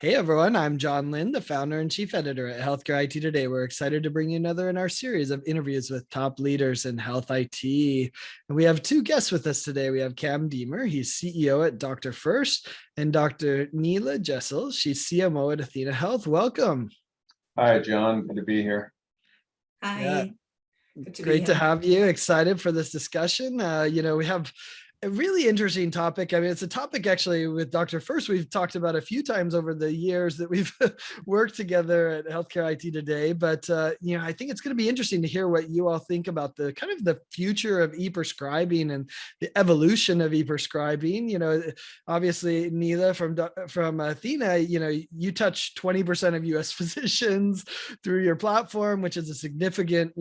Hey everyone, I'm John Lynn, the founder and chief editor at Healthcare IT Today. We're excited to bring you another in our series of interviews with top leaders in health IT. And we have two guests with us today. We have Cam Deemer, he's CEO at DrFirst, and Dr. Nele Jessel, she's CMO at athenahealth. Welcome. Hi, John. Good to be here. Yeah, Hi, good to be great to here. have you. Excited for this discussion. We have a really interesting topic. I mean, it's a topic actually with DrFirst we've talked about a few times over the years that we've worked together at Healthcare IT Today. But I think it's going to be interesting to hear what you all think about the kind of the future of e-prescribing and the evolution of e-prescribing. Obviously, Nele from Athena, you touch 20% of U.S. physicians through your platform, which is a significant,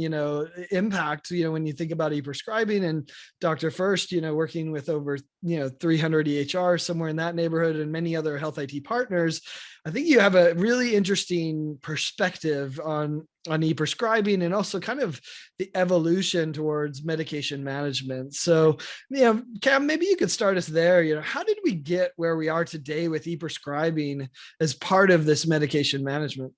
impact. When you think about e-prescribing, and DrFirst, working with over 300 EHRs, somewhere in that neighborhood, and many other health IT partners. I think you have a really interesting perspective on e-prescribing and also kind of the evolution towards medication management. So, Cam, maybe you could start us there. How did we get where we are today with e-prescribing as part of this medication management?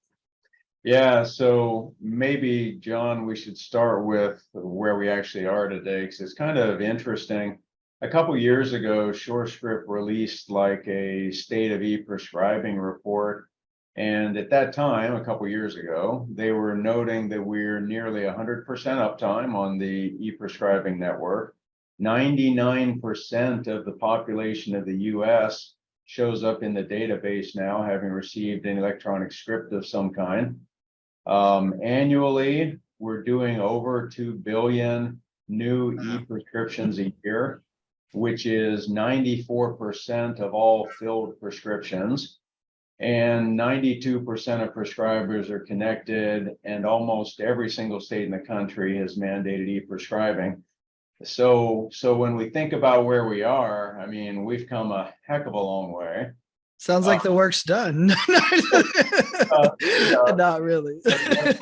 Yeah, so maybe, John, we should start with where we actually are today, because it's kind of interesting. A couple years ago, SureScript released like a state of e-prescribing report. And at that time, a couple years ago, they were noting that we're nearly 100% uptime on the e-prescribing network. 99% of the population of the US shows up in the database now, having received an electronic script of some kind. Annually, we're doing over 2 billion new e-prescriptions a year, which is 94% of all filled prescriptions. And 92% of prescribers are connected, and almost every single state in the country has mandated e-prescribing. So when we think about where we are, I mean, we've come a heck of a long way. Sounds like the work's done. Not really. That's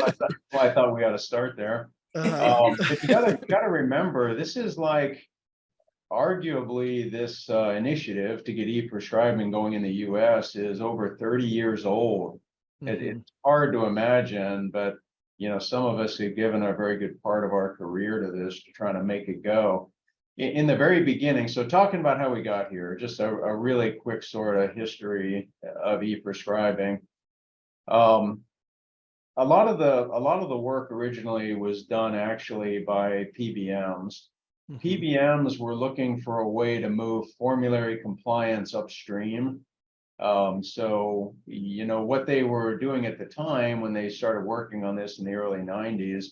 why I thought we ought to start there. But you gotta remember, this is like arguably this initiative to get e-prescribing going in the US is over 30 years old. It's hard to imagine, but some of us have given a very good part of our career to this, to try to make it go. In the very beginning, so talking about how we got here, just a really quick sort of history of e-prescribing. A lot of the work originally was done actually by PBMs. PBMs were looking for a way to move formulary compliance upstream. So what they were doing at the time when they started working on this in the early 90s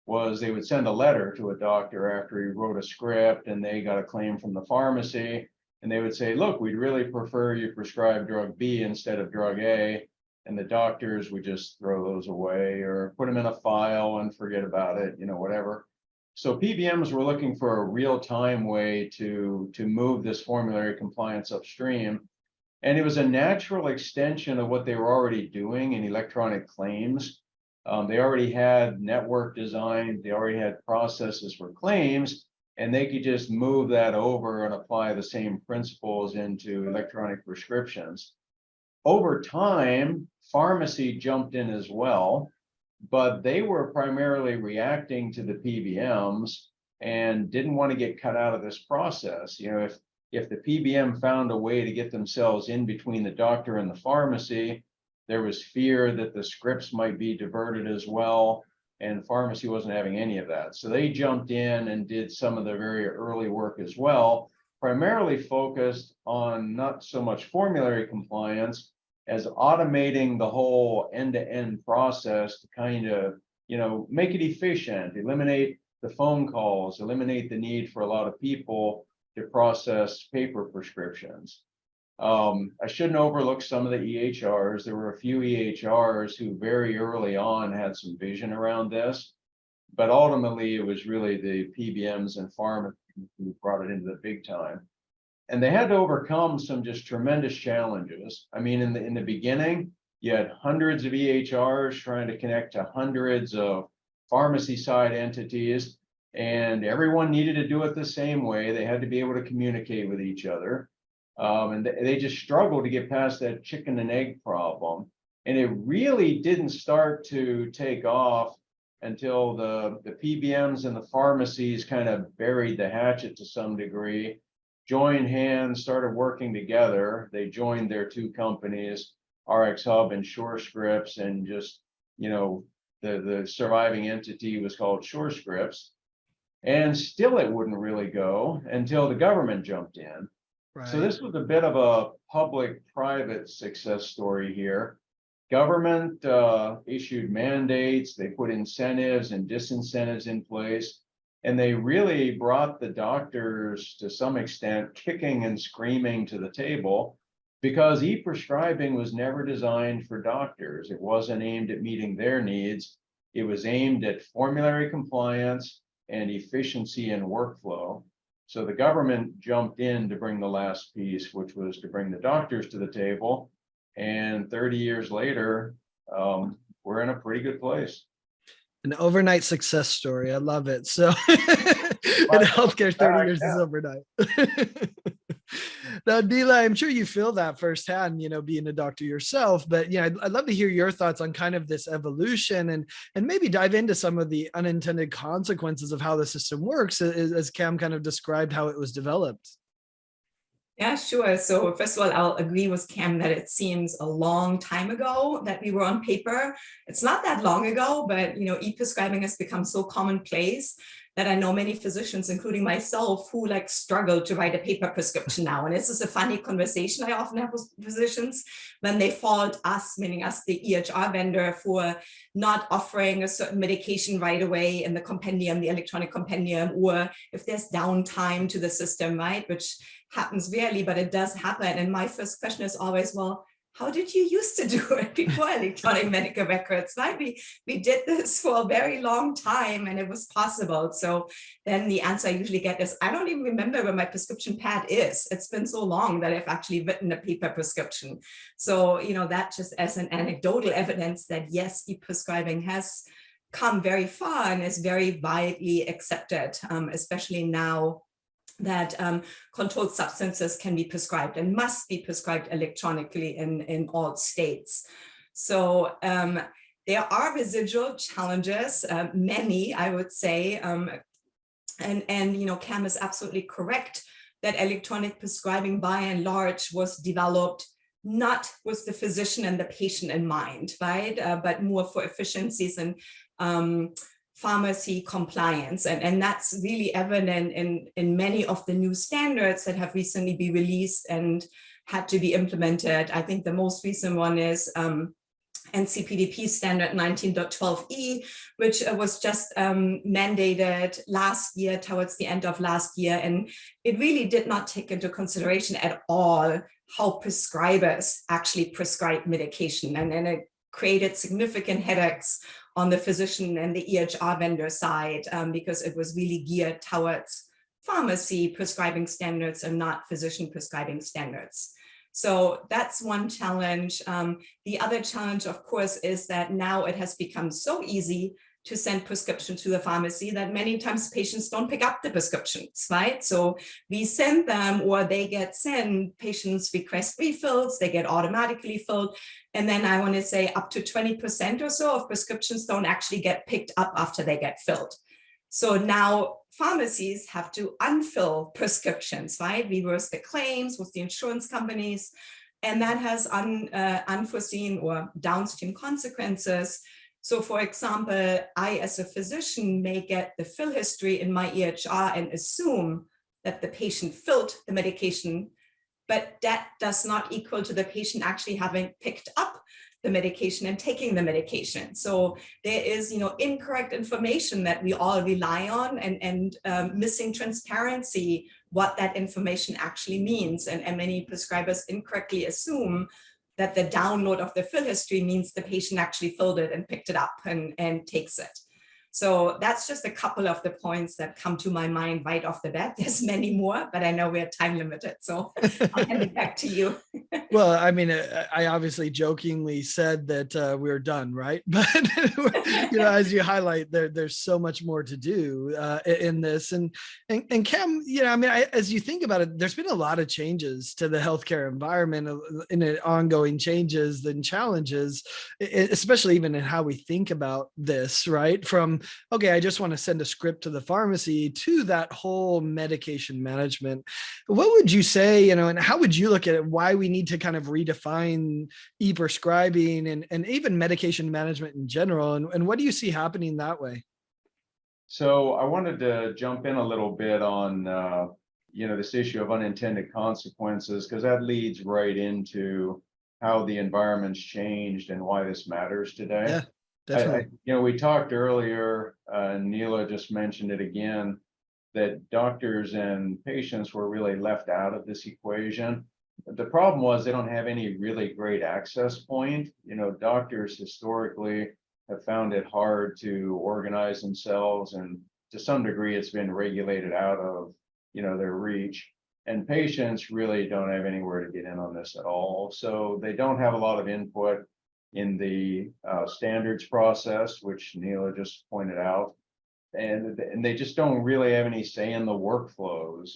was they would send a letter to a doctor after he wrote a script and they got a claim from the pharmacy, and they would say, look, we'd really prefer you prescribe drug B instead of drug A. And the doctors would just throw those away or put them in a file and forget about it, whatever. So PBMs were looking for a real-time way to move this formulary compliance upstream. And it was a natural extension of what they were already doing in electronic claims. They already had network design, they already had processes for claims, and they could just move that over and apply the same principles into electronic prescriptions. Over time, pharmacy jumped in as well, but they were primarily reacting to the PBMs and didn't want to get cut out of this process. If the PBM found a way to get themselves in between the doctor and the pharmacy, there was fear that the scripts might be diverted as well, and pharmacy wasn't having any of that. So they jumped in and did some of the very early work as well, primarily focused on not so much formulary compliance as automating the whole end-to-end process to kind of, make it efficient, eliminate the phone calls, eliminate the need for a lot of people to process paper prescriptions. I shouldn't overlook some of the EHRs. There were a few EHRs who very early on had some vision around this, but ultimately it was really the PBMs and pharma who brought it into the big time. And they had to overcome some just tremendous challenges. I mean, in the beginning, you had hundreds of EHRs trying to connect to hundreds of pharmacy side entities, and everyone needed to do it the same way. They had to be able to communicate with each other. And they just struggled to get past that chicken and egg problem. And it really didn't start to take off until the PBMs and the pharmacies kind of buried the hatchet to some degree, joined hands, started working together. They joined their two companies, RxHub and SureScripts, and just, the surviving entity was called SureScripts. And still it wouldn't really go until the government jumped in. Right. So this was a bit of a public-private success story here. Government issued mandates, they put incentives and disincentives in place, and they really brought the doctors to some extent kicking and screaming to the table, because e-prescribing was never designed for doctors. It wasn't aimed at meeting their needs. It was aimed at formulary compliance and efficiency and workflow. So the government jumped in to bring the last piece, which was to bring the doctors to the table. And 30 years later, we're in a pretty good place. An overnight success story. I love it. So in healthcare, 30 years is overnight. Now, Nele, I'm sure you feel that firsthand, being a doctor yourself, but I'd love to hear your thoughts on kind of this evolution and maybe dive into some of the unintended consequences of how the system works, as Cam kind of described how it was developed. Yeah, sure. So first of all, I'll agree with Cam that it seems a long time ago that we were on paper. It's not that long ago, but e-prescribing has become so commonplace that I know many physicians, including myself, who struggle to write a paper prescription now. And this is a funny conversation I often have with physicians when they fault us, meaning us, the EHR vendor, for not offering a certain medication right away in the compendium, the electronic compendium, or if there's downtime to the system, right? Which happens rarely, but it does happen. And my first question is always, well, how did you used to do it before electronic medical records, right? We did this for a very long time and it was possible. So then the answer I usually get is, I don't even remember where my prescription pad is. It's been so long that I've actually written a paper prescription. So, that just as an anecdotal evidence that yes, e-prescribing has come very far and is very widely accepted, especially now that controlled substances can be prescribed and must be prescribed electronically in all states. So there are residual challenges, many, I would say, and Cam is absolutely correct that electronic prescribing by and large was developed not with the physician and the patient in mind, right? But more for efficiencies and pharmacy compliance. And that's really evident in many of the new standards that have recently been released and had to be implemented. I think the most recent one is NCPDP standard 19.12e, which was just mandated last year, towards the end of last year. And it really did not take into consideration at all how prescribers actually prescribe medication. And it created significant headaches on the physician and the EHR vendor side, because it was really geared towards pharmacy prescribing standards and not physician prescribing standards. So that's one challenge. The other challenge, of course, is that now it has become so easy to send prescriptions to the pharmacy that many times patients don't pick up the prescriptions, right? So we send them, or they get sent, patients request refills, they get automatically filled. And then I want to say up to 20% or so of prescriptions don't actually get picked up after they get filled. So now pharmacies have to unfill prescriptions, right? Reverse the claims with the insurance companies. And that has unforeseen or downstream consequences. So for example, I as a physician may get the fill history in my EHR and assume that the patient filled the medication, but that does not equal to the patient actually having picked up the medication and taking the medication. So there is, incorrect information that we all rely on and missing transparency, what that information actually means. And many prescribers incorrectly assume that the download of the fill history means the patient actually filled it and picked it up and takes it. So that's just a couple of the points that come to my mind right off the bat. There's many more, but I know we're time limited, so I'll hand it back to you. Well, I mean, I obviously jokingly said that we're done, right? But as you highlight, there's so much more to do in this. And Cam, I mean, as you think about it, there's been a lot of changes to the healthcare environment, in ongoing changes and challenges, especially even in how we think about this, right? From, okay, I just want to send a script to the pharmacy, to that whole medication management. What would you say, and how would you look at it, why we need to kind of redefine e-prescribing and even medication management in general? And what do you see happening that way? So I wanted to jump in a little bit on, this issue of unintended consequences, because that leads right into how the environment's changed and why this matters today. Yeah, definitely. We talked earlier, Nele just mentioned it again, that doctors and patients were really left out of this equation. The problem was they don't have any really great access point. Doctors historically have found it hard to organize themselves, and to some degree it's been regulated out of their reach. And patients really don't have anywhere to get in on this at all. So they don't have a lot of input in the standards process, which Nele just pointed out. And they just don't really have any say in the workflows,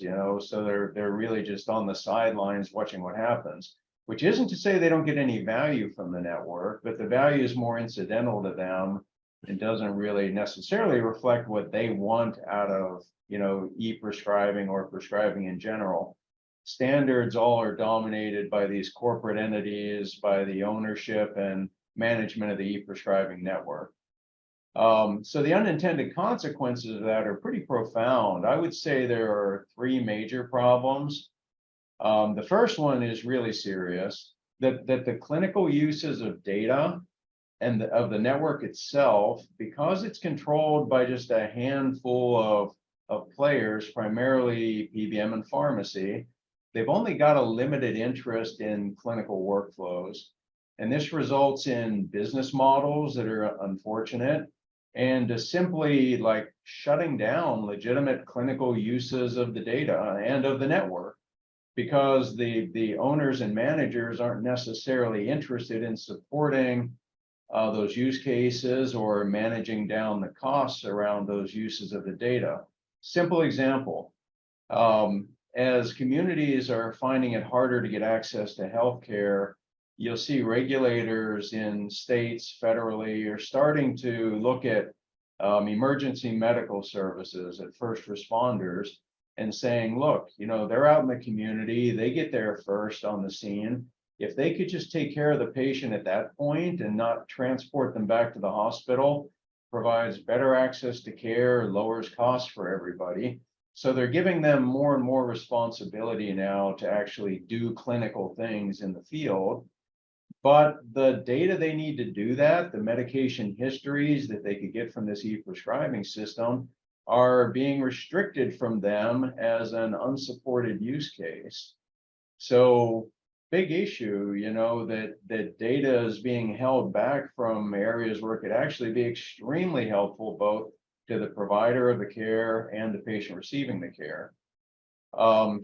so they're really just on the sidelines watching what happens, which isn't to say they don't get any value from the network, but the value is more incidental to them and doesn't really necessarily reflect what they want out of, e-prescribing or prescribing in general. Standards all are dominated by these corporate entities, by the ownership and management of the e-prescribing network. So the unintended consequences of that are pretty profound. I would say there are three major problems. The first one is really serious, that the clinical uses of data and of the network itself, because it's controlled by just a handful of players, primarily PBM and pharmacy, they've only got a limited interest in clinical workflows. And this results in business models that are unfortunate, and to simply like shutting down legitimate clinical uses of the data and of the network, because the owners and managers aren't necessarily interested in supporting those use cases or managing down the costs around those uses of the data. Simple example, as communities are finding it harder to get access to healthcare, you'll see regulators in states federally are starting to look at emergency medical services at first responders and saying, look, they're out in the community, they get there first on the scene. If they could just take care of the patient at that point and not transport them back to the hospital, provides better access to care, lowers costs for everybody. So they're giving them more and more responsibility now to actually do clinical things in the field. But the data they need to do that, the medication histories that they could get from this e-prescribing system, are being restricted from them as an unsupported use case. So big issue, that data is being held back from areas where it could actually be extremely helpful both to the provider of the care and the patient receiving the care.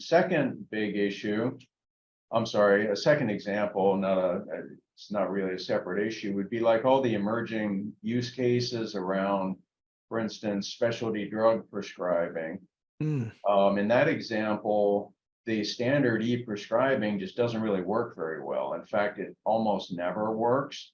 Second big issue, a second example, it's not really a separate issue, would be like all the emerging use cases around, for instance, specialty drug prescribing. In that example, the standard e-prescribing just doesn't really work very well. In fact, it almost never works,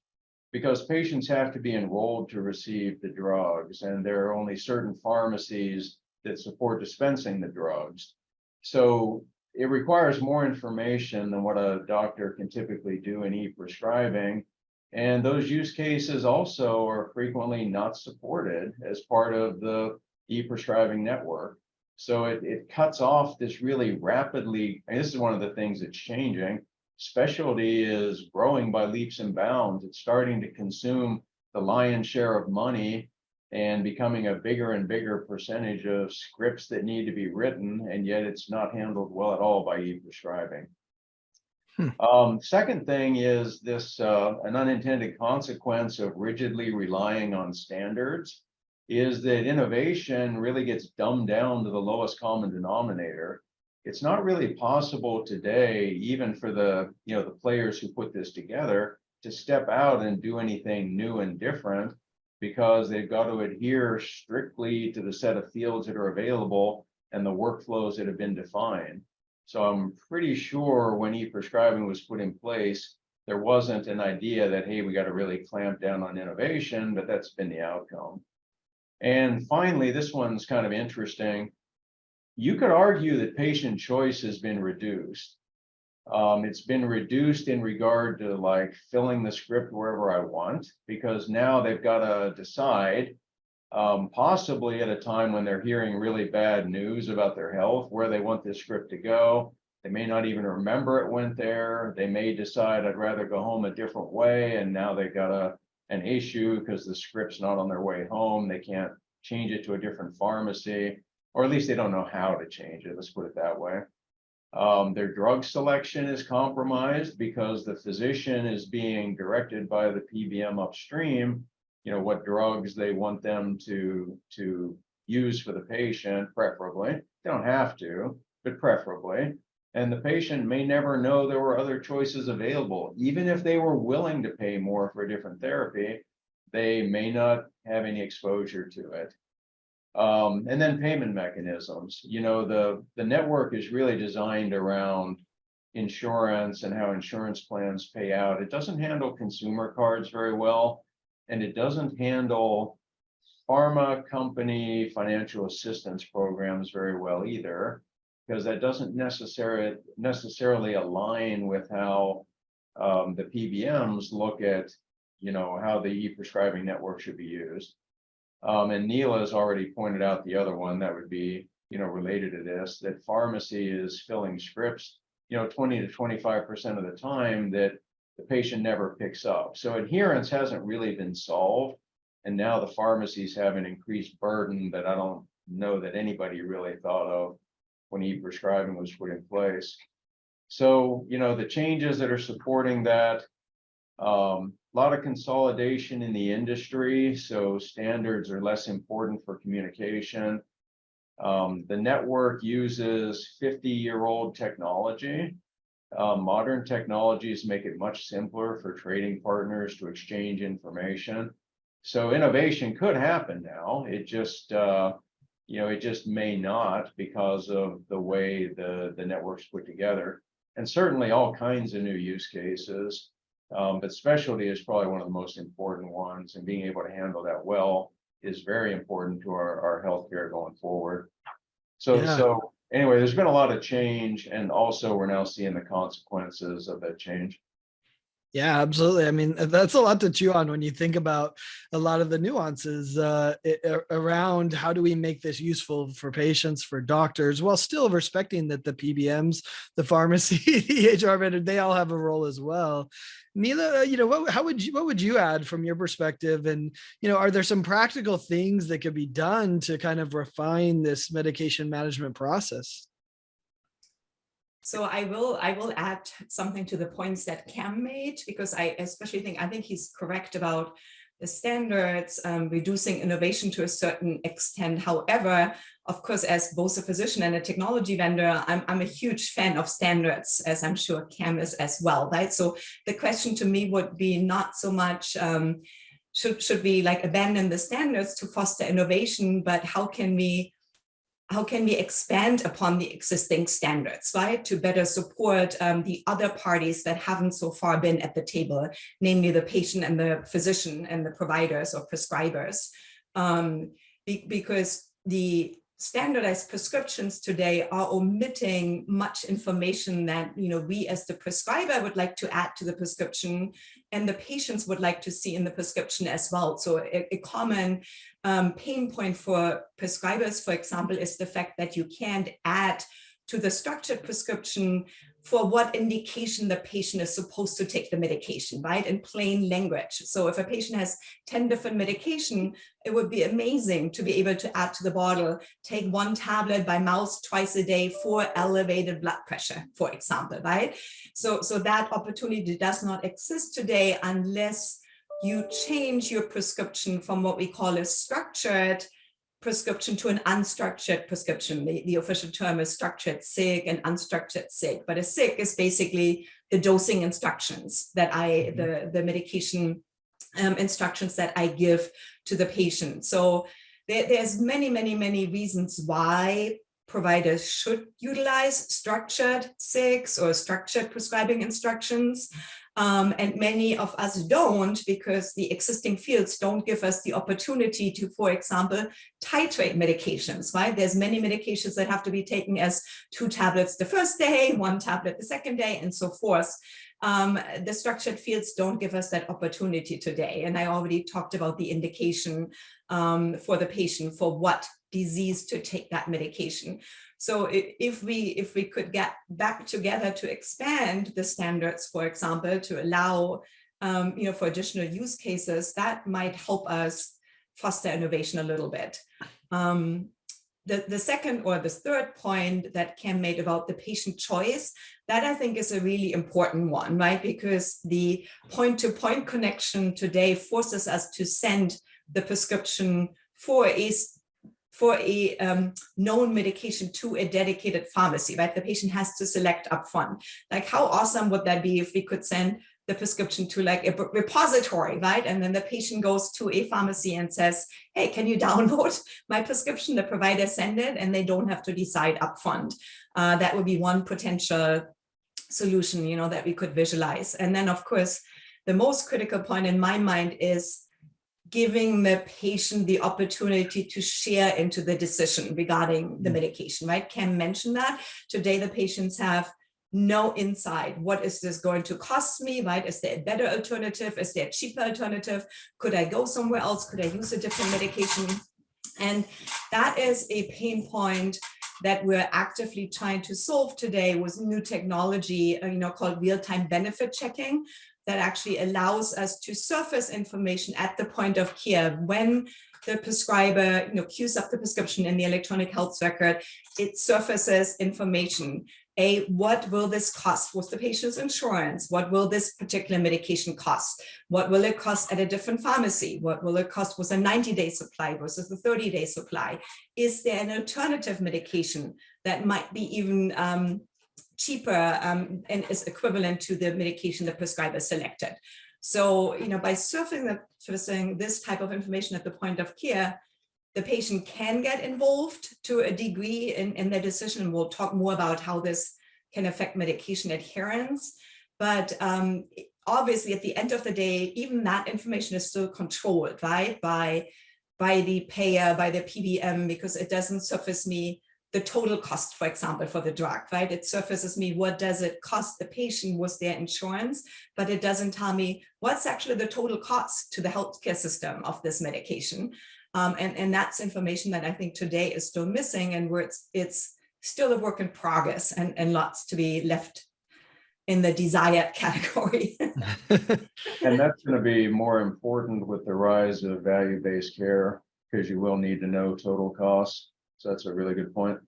because patients have to be enrolled to receive the drugs, and there are only certain pharmacies that support dispensing the drugs. So it requires more information than what a doctor can typically do in e-prescribing. And those use cases also are frequently not supported as part of the e-prescribing network. So it cuts off this really rapidly, and this is one of the things that's changing. Specialty is growing by leaps and bounds. It's starting to consume the lion's share of money and becoming a bigger and bigger percentage of scripts that need to be written, and yet it's not handled well at all by e-prescribing. Second thing is this, an unintended consequence of rigidly relying on standards is that innovation really gets dumbed down to the lowest common denominator. It's not really possible today, even for the, the players who put this together, to step out and do anything new and different, because they've got to adhere strictly to the set of fields that are available and the workflows that have been defined. So I'm pretty sure when e-prescribing was put in place, there wasn't an idea that, hey, we got to really clamp down on innovation, but that's been the outcome. And finally, this one's kind of interesting. You could argue that patient choice has been reduced. It's been reduced in regard to like filling the script wherever I want, because now they've got to decide, possibly at a time when they're hearing really bad news about their health, where they want this script to go. They may not even remember it went there. They may decide I'd rather go home a different way, and now they've got an issue because the script's not on their way home. They can't change it to a different pharmacy, or at least they don't know how to change it. Let's put it that way. Their drug selection is compromised because the physician is being directed by the PBM upstream, what drugs they want them to use for the patient, preferably. They don't have to, but preferably. And the patient may never know there were other choices available. Even if they were willing to pay more for a different therapy, they may not have any exposure to it. And then payment mechanisms. The network is really designed around insurance and how insurance plans pay out. It doesn't handle consumer cards very well, and it doesn't handle pharma company financial assistance programs very well either, because that doesn't necessarily align with how the PBMs look at, how the e-prescribing network should be used. And Nele has already pointed out the other one that would be, related to this, that pharmacy is filling scripts, 20 to 25% of the time that the patient never picks up. So adherence hasn't really been solved. And now the pharmacies have an increased burden that I don't know that anybody really thought of when e-prescribing was put in place. So, the changes that are supporting that, a lot of consolidation in the industry, so standards are less important for communication. The network uses 50-year-old technology. Modern technologies make it much simpler for trading partners to exchange information. So innovation could happen now. It just, it just may not, because of the way the network's put together. And certainly all kinds of new use cases. But specialty is probably one of the most important ones, and being able to handle that well is very important to our healthcare going forward. So anyway, there's been a lot of change, and also we're now seeing the consequences of that change. Yeah, absolutely. I mean, that's a lot to chew on when you think about a lot of the nuances around how do we make this useful for patients, for doctors, while still respecting that the PBMs, the pharmacy, the HR vendor, they all have a role as well. Nele, what would you add from your perspective? And, are there some practical things that could be done to kind of refine this medication management process? So I will add something to the points that Cam made, because I think he's correct about the standards, reducing innovation to a certain extent. However, of course, as both a physician and a technology vendor, I'm a huge fan of standards, as I'm sure Cam is as well, right? So the question to me would be not so much should we like abandon the standards to foster innovation, but how can we expand upon the existing standards, right, to better support the other parties that haven't so far been at the table, namely the patient and the physician and the providers or prescribers, because the standardized prescriptions today are omitting much information that we as the prescriber would like to add to the prescription, and the patients would like to see in the prescription as well. So a common pain point for prescribers, for example, is the fact that you can't add to the structured prescription for what indication the patient is supposed to take the medication, right, in plain language. So if a patient has 10 different medication, it would be amazing to be able to add to the bottle, take 1 tablet by mouth twice a day for elevated blood pressure, for example, right? So that opportunity does not exist today unless you change your prescription from what we call a structured prescription to an unstructured prescription. The official term is structured SIG and unstructured SIG, but a SIG is basically the dosing instructions that the medication instructions that I give to the patient. So there's many reasons why providers should utilize structured SIGs or structured prescribing instructions. And many of us don't, because the existing fields don't give us the opportunity to, for example, titrate medications, right? There's many medications that have to be taken as 2 tablets the first day, 1 tablet the second day, and so forth. The structured fields don't give us that opportunity today. And I already talked about the indication for the patient for what disease to take that medication. So if we could get back together to expand the standards, for example, to allow for additional use cases, that might help us foster innovation a little bit. The second or the third point that Cam made about the patient choice, that I think is a really important one, right? Because the point-to-point connection today forces us to send the prescription for a known medication to a dedicated pharmacy, right? The patient has to select upfront. Like, how awesome would that be if we could send the prescription to like a repository, right? And then the patient goes to a pharmacy and says, hey, can you download my prescription? The provider send it, and they don't have to decide upfront. That would be one potential solution, that we could visualize. And then, of course, the most critical point in my mind is giving the patient the opportunity to share into the decision regarding the medication, right? Cam mentioned that. Today, the patients have no insight. What is this going to cost me, right? Is there a better alternative? Is there a cheaper alternative? Could I go somewhere else? Could I use a different medication? And that is a pain point that we're actively trying to solve today with new technology, called real-time benefit checking, that actually allows us to surface information at the point of care. When the prescriber queues up the prescription in the electronic health record, it surfaces information. What will this cost? What's the patient's insurance? What will this particular medication cost? What will it cost at a different pharmacy? What will it cost with a 90-day supply versus the 30-day supply? Is there an alternative medication that might be even cheaper and is equivalent to the medication the prescriber selected? So, by surfacing this type of information at the point of care, the patient can get involved to a degree in their decision. We'll talk more about how this can affect medication adherence. But obviously, at the end of the day, even that information is still controlled, right, by the payer, by the PBM, because it doesn't surface me the total cost, for example, for the drug, right? It surfaces me what does it cost the patient with their insurance, but it doesn't tell me what's actually the total cost to the healthcare system of this medication. And that's information that I think today is still missing, and where it's still a work in progress and lots to be left in the desired category. And that's going to be more important with the rise of value-based care, because you will need to know total costs. So that's a really good point.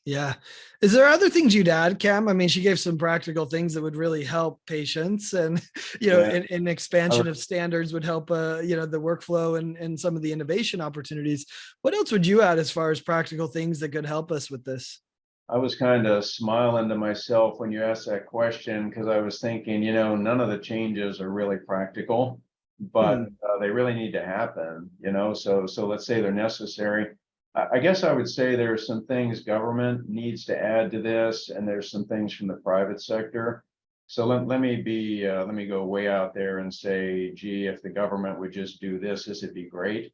Yeah. Is there other things you'd add, Cam? I mean, she gave some practical things that would really help patients, and, an expansion of standards would help, the workflow and some of the innovation opportunities. What else would you add as far as practical things that could help us with this? I was kind of smiling to myself when you asked that question, because I was thinking, none of the changes are really practical, but they really need to happen, so let's say they're necessary. I guess I would say there are some things government needs to add to this, and there's some things from the private sector. So let me go way out there and say, gee, if the government would just do this would be great.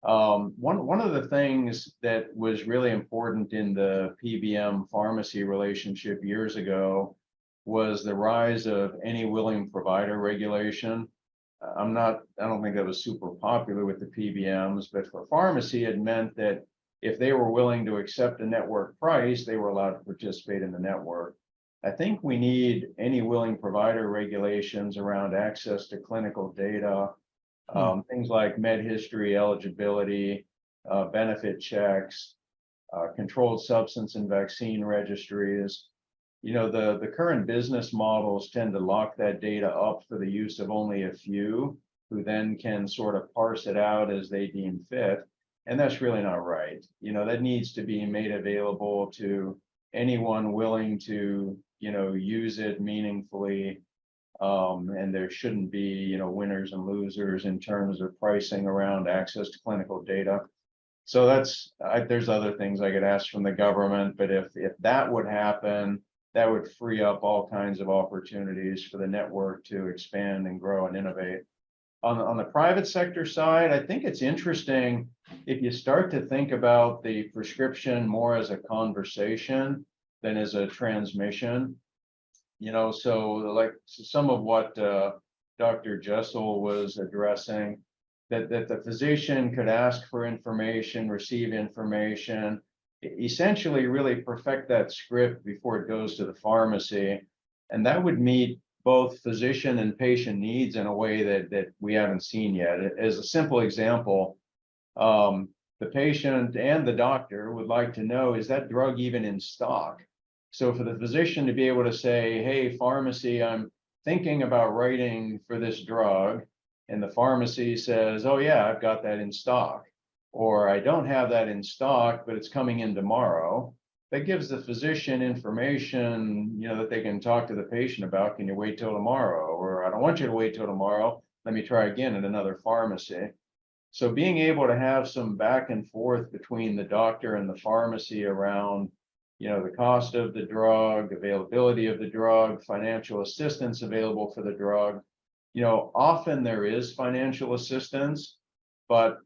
One of the things that was really important in the PBM pharmacy relationship years ago was the rise of any willing provider regulation. I don't think that was super popular with the PBMs, but for pharmacy, it meant that if they were willing to accept a network price, they were allowed to participate in the network. I think we need any willing provider regulations around access to clinical data, things like med history, eligibility, benefit checks, controlled substance and vaccine registries. the current business models tend to lock that data up for the use of only a few, who then can sort of parse it out as they deem fit. And that's really not right. That needs to be made available to anyone willing to, use it meaningfully. And there shouldn't be, winners and losers in terms of pricing around access to clinical data. So there's other things I could ask from the government, but if that would happen, that would free up all kinds of opportunities for the network to expand and grow and innovate. On the private sector side, I think it's interesting if you start to think about the prescription more as a conversation than as a transmission. So like some of what Dr. Jessel was addressing, that the physician could ask for information, receive information, essentially really perfect that script before it goes to the pharmacy. And that would meet both physician and patient needs in a way that we haven't seen yet. As a simple example, the patient and the doctor would like to know, is that drug even in stock? So for the physician to be able to say, hey, pharmacy, I'm thinking about writing for this drug, and the pharmacy says, oh yeah, I've got that in stock, or I don't have that in stock, but it's coming in tomorrow. That gives the physician information, that they can talk to the patient about. Can you wait till tomorrow? Or I don't want you to wait till tomorrow. Let me try again at another pharmacy. So being able to have some back and forth between the doctor and the pharmacy around, the cost of the drug, availability of the drug, financial assistance available for the drug. Often there is financial assistance, but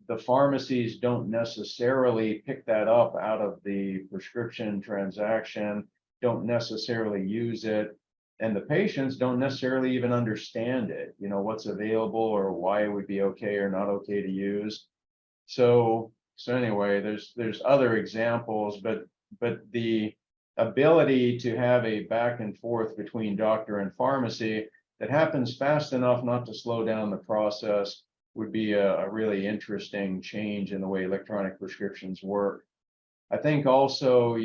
the pharmacies don't necessarily pick that up out of the prescription transaction, don't necessarily use it, and the patients don't necessarily even understand it, what's available or why it would be okay or not okay to use. So anyway, there's other examples, but the ability to have a back and forth between doctor and pharmacy that happens fast enough not to slow down the process would be a really interesting change in the way electronic prescriptions work. I think also,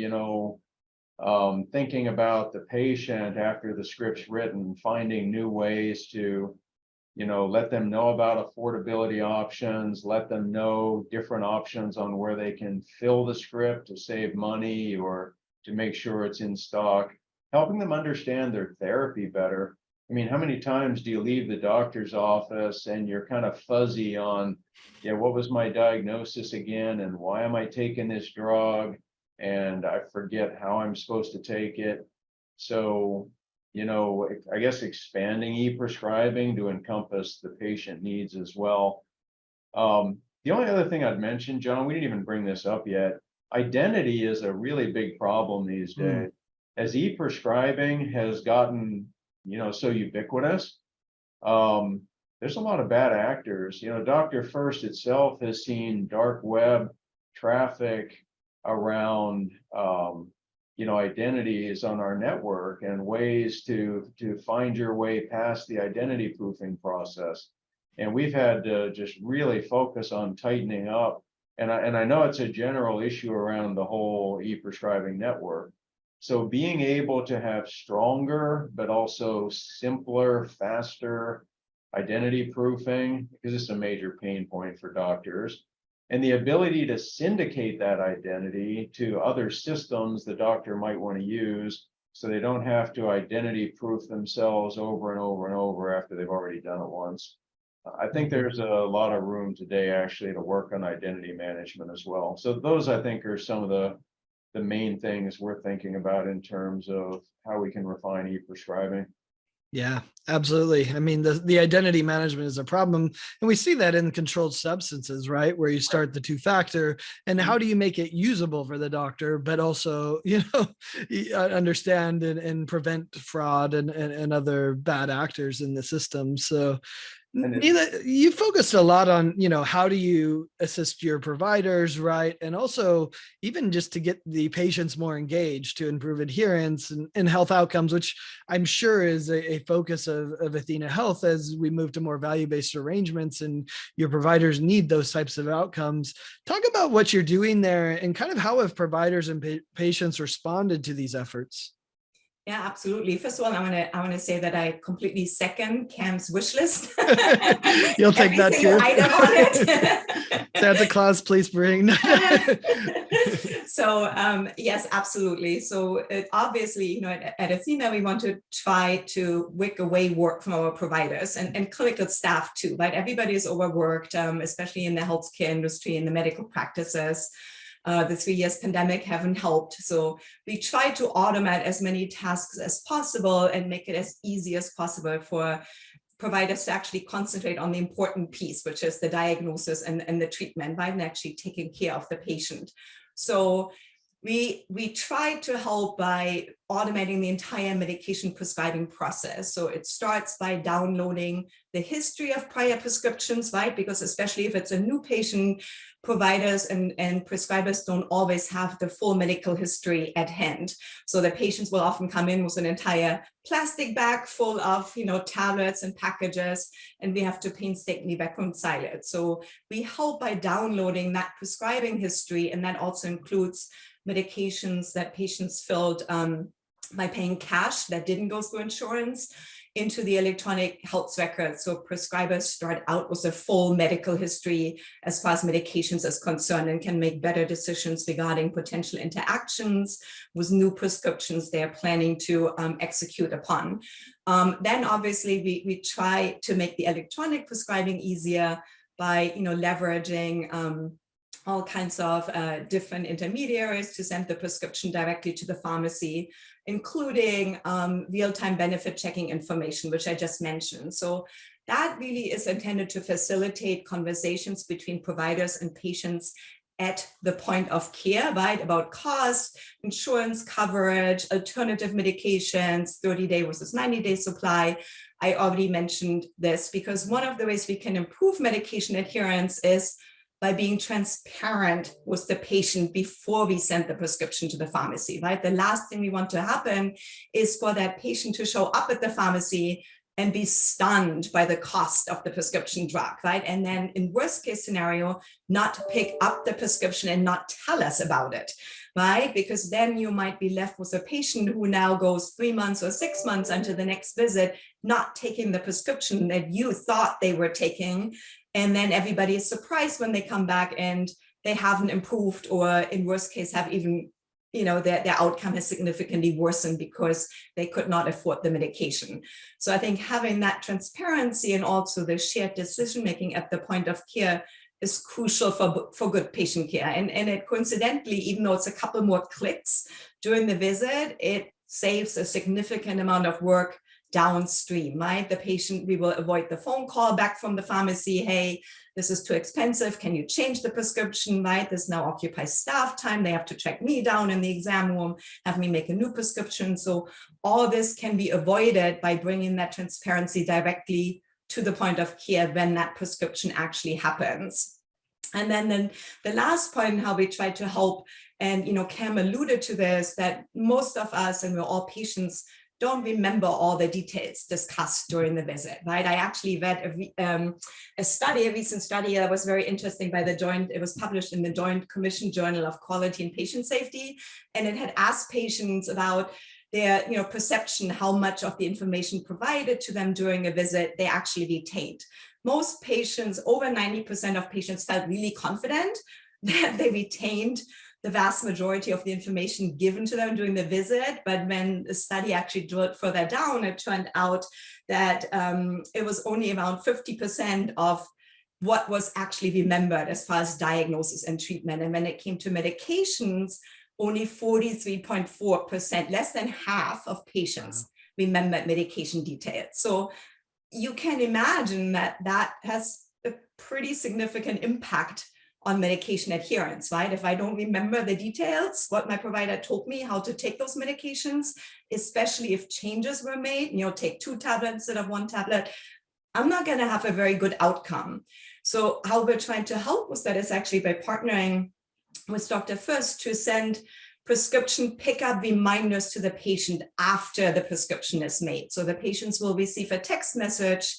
thinking about the patient after the script's written, finding new ways to, let them know about affordability options, let them know different options on where they can fill the script to save money or to make sure it's in stock, helping them understand their therapy better. I mean, how many times do you leave the doctor's office and you're kind of fuzzy on, what was my diagnosis again? And why am I taking this drug? And I forget how I'm supposed to take it. So, I guess expanding e-prescribing to encompass the patient needs as well. The only other thing I'd mention, John, we didn't even bring this up yet. Identity is a really big problem these days. As e-prescribing has gotten so ubiquitous, there's a lot of bad actors. DrFirst itself has seen dark web traffic around identities on our network and ways to find your way past the identity proofing process. And we've had to just really focus on tightening up. And I know it's a general issue around the whole e-prescribing network. So being able to have stronger, but also simpler, faster identity proofing, because it's a major pain point for doctors, and the ability to syndicate that identity to other systems the doctor might want to use so they don't have to identity proof themselves over and over and over after they've already done it once. I think there's a lot of room today actually to work on identity management as well. So those, I think, are some of the main things we're thinking about in terms of how we can refine e-prescribing. Yeah, absolutely. I mean, the identity management is a problem. And we see that in controlled substances, right? Where you start the two-factor, and how do you make it usable for the doctor, but also, understand and prevent fraud and other bad actors in the system. So Nele, you focused a lot on, how do you assist your providers, right? And also even just to get the patients more engaged to improve adherence and health outcomes, which I'm sure is a focus of athenahealth as we move to more value-based arrangements and your providers need those types of outcomes. Talk about what you're doing there and kind of how have providers and patients responded to these efforts? Yeah, absolutely. First of all, I want to say that I completely second Cam's wish list. You'll take that too. Item on it. Santa Claus, please bring. So yes, absolutely. So obviously, at Athena, we want to try to wick away work from our providers and clinical staff too, right? Everybody is overworked, especially in the healthcare industry, in the medical practices. The 3 years pandemic haven't helped. So we try to automate as many tasks as possible and make it as easy as possible for providers to actually concentrate on the important piece, which is the diagnosis and the treatment, right? And actually taking care of the patient. So we try to help by automating the entire medication prescribing process. So it starts by downloading the history of prior prescriptions, right? Because especially if it's a new patient, providers and prescribers don't always have the full medical history at hand. So the patients will often come in with an entire plastic bag full of, tablets and packages, and we have to painstakingly reconcile it. So we help by downloading that prescribing history, and that also includes medications that patients filled by paying cash that didn't go through insurance into the electronic health record. So prescribers start out with a full medical history as far as medications is concerned and can make better decisions regarding potential interactions with new prescriptions they're planning to execute upon. Then obviously we try to make the electronic prescribing easier by leveraging all kinds of different intermediaries to send the prescription directly to the pharmacy, including real-time benefit checking information, which I just mentioned. So that really is intended to facilitate conversations between providers and patients at the point of care, right? About cost, insurance coverage, alternative medications, 30-day versus 90-day supply. I already mentioned this because one of the ways we can improve medication adherence is by being transparent with the patient before we send the prescription to the pharmacy, right? The last thing we want to happen is for that patient to show up at the pharmacy and be stunned by the cost of the prescription drug, right? And then in worst case scenario, not pick up the prescription and not tell us about it, right? Because then you might be left with a patient who now goes 3 months or 6 months until the next visit, not taking the prescription that you thought they were taking. And then everybody is surprised when they come back and they haven't improved, or in worst case have even, their outcome has significantly worsened because they could not afford the medication. So I think having that transparency and also the shared decision-making at the point of care is crucial for good patient care. And it coincidentally, even though it's a couple more clicks during the visit, it saves a significant amount of work downstream, right? The patient, we will avoid the phone call back from the pharmacy. Hey, this is too expensive. Can you change the prescription, right? This now occupies staff time. They have to track me down in the exam room, have me make a new prescription. So all this can be avoided by bringing that transparency directly to the point of care when that prescription actually happens. And then the last point, how we try to help, and Cam alluded to this, that most of us, and we're all patients, don't remember all the details discussed during the visit, right? I actually read a recent study that was very interesting by it was published in the Joint Commission Journal of Quality and Patient Safety, and it had asked patients about their perception, how much of the information provided to them during a visit they actually retained. Most patients, over 90% of patients, felt really confident that they retained the vast majority of the information given to them during the visit. But when the study actually drilled further down, it turned out that it was only around 50% of what was actually remembered as far as diagnosis and treatment. And when it came to medications, only 43.4%, less than half of patients remembered medication details. So you can imagine that has a pretty significant impact on medication adherence, right? If I don't remember the details, what my provider told me, how to take those medications, especially if changes were made, take 2 tablets instead of 1 tablet, I'm not going to have a very good outcome. So how we're trying to help with that is actually by partnering with DrFirst to send prescription pickup reminders to the patient after the prescription is made. So the patients will receive a text message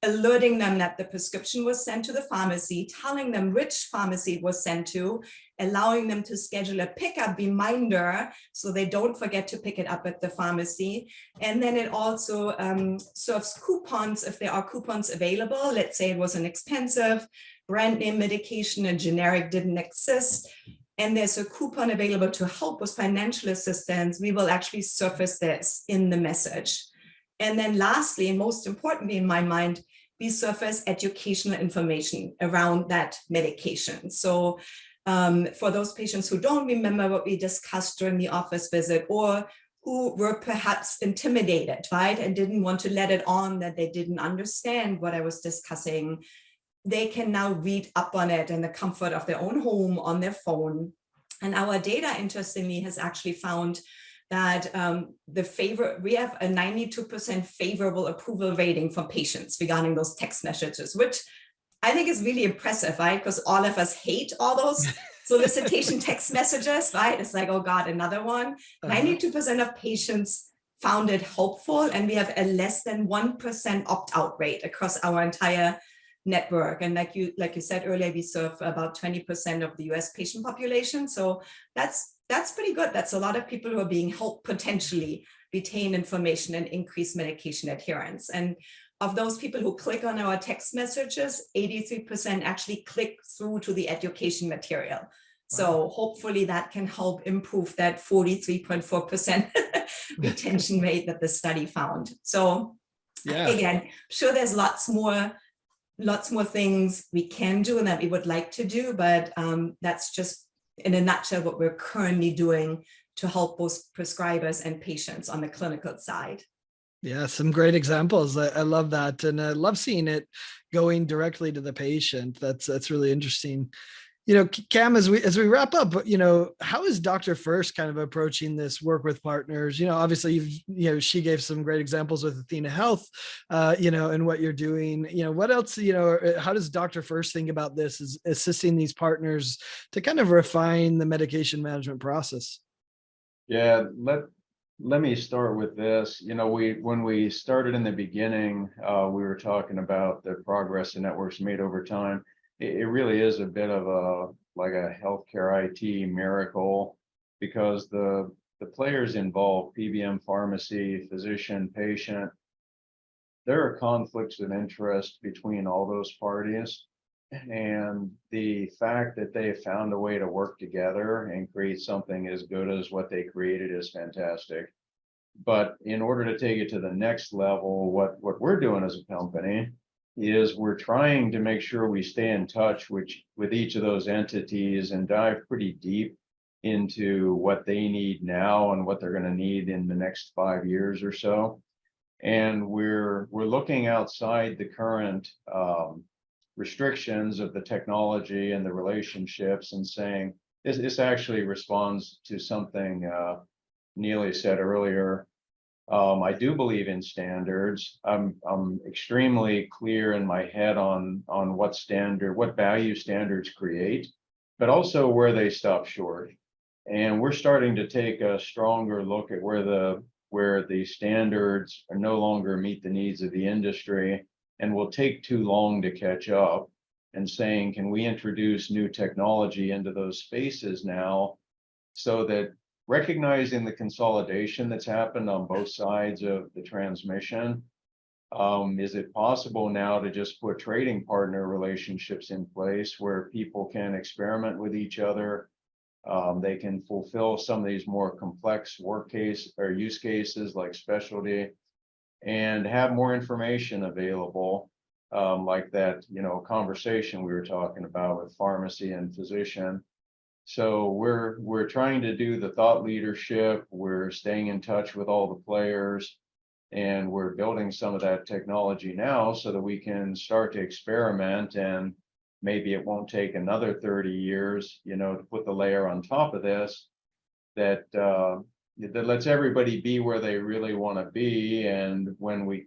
alerting them that the prescription was sent to the pharmacy, telling them which pharmacy it was sent to, allowing them to schedule a pickup reminder so they don't forget to pick it up at the pharmacy. And then it also serves coupons if there are coupons available. Let's say it was an expensive brand name medication, a generic didn't exist, and there's a coupon available to help with financial assistance. We will actually surface this in the message. And then lastly, and most importantly in my mind, we surface educational information around that medication. So for those patients who don't remember what we discussed during the office visit, or who were perhaps intimidated, right, and didn't want to let it on that they didn't understand what I was discussing, they can now read up on it in the comfort of their own home on their phone. And our data, interestingly, has actually found that we have a 92% favorable approval rating from patients regarding those text messages, which I think is really impressive, right? Because all of us hate all those solicitation text messages, right? It's like, oh God, another one. 92% of patients found it helpful, and we have a less than 1% opt-out rate across our entire network. And like you said earlier, we serve about 20% of the US patient population. So that's pretty good. That's a lot of people who are being helped potentially retain information and increase medication adherence. And of those people who click on our text messages, 83% actually click through to the education material. Wow. So hopefully that can help improve that 43.4% retention rate that the study found. So again, I'm sure there's lots more things we can do and that we would like to do, but that's just in a nutshell what we're currently doing to help both prescribers and patients on the clinical side. Yeah, some great examples. I love that. And I love seeing it going directly to the patient. That's really interesting. You know, Cam, as we wrap up, you know, how is DrFirst kind of approaching this work with partners? You know, obviously, she gave some great examples with athenahealth, and what you're doing. You know, what else? You know, how does DrFirst think about this as assisting these partners to kind of refine the medication management process? Yeah, let me start with this. You know, when we started in the beginning, we were talking about the progress the network's made over time. It really is a bit of a healthcare IT miracle, because the players involved, PBM, pharmacy, physician, patient, there are conflicts of interest between all those parties. And the fact that they found a way to work together and create something as good as what they created is fantastic. But in order to take it to the next level, what we're doing as a company is we're trying to make sure we stay in touch with each of those entities and dive pretty deep into what they need now and what they're going to need in the next 5 years or so. And we're looking outside the current restrictions of the technology and the relationships and saying, this actually responds to something Nele said earlier. I do believe in standards. I'm extremely clear in my head on what value standards create, but also where they stop short. And we're starting to take a stronger look at where the standards are no longer meet the needs of the industry and will take too long to catch up, and saying, can we introduce new technology into those spaces now, so that recognizing the consolidation that's happened on both sides of the transmission, is it possible now to just put trading partner relationships in place where people can experiment with each other? They can fulfill some of these more complex use cases like specialty, and have more information available, like that, conversation we were talking about with pharmacy and physician. So we're trying to do the thought leadership. We're staying in touch with all the players, and we're building some of that technology now so that we can start to experiment. And maybe it won't take another 30 years, to put the layer on top of this that lets everybody be where they really want to be. And when we,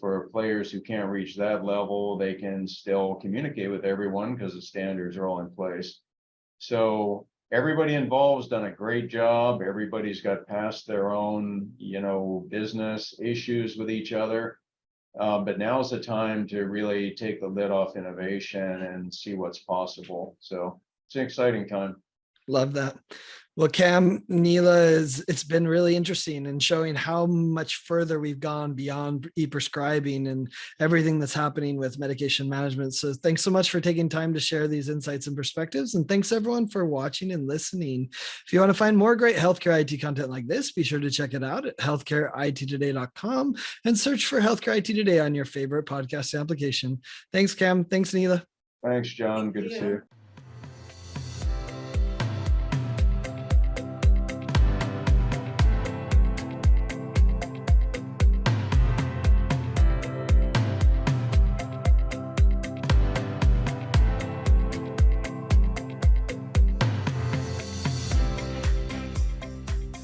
for players who can't reach that level, they can still communicate with everyone because the standards are all in place. So everybody involved's done a great job. Everybody's got past their own, business issues with each other. But now's the time to really take the lid off innovation and see what's possible. So it's an exciting time. Love that. Well, Cam, Nele, it's been really interesting and showing how much further we've gone beyond e-prescribing and everything that's happening with medication management. So thanks so much for taking time to share these insights and perspectives. And thanks everyone for watching and listening. If you want to find more great healthcare IT content like this, be sure to check it out at healthcareittoday.com and search for Healthcare IT Today on your favorite podcast application. Thanks, Cam. Thanks, Nele. Thanks, John. Good to see you.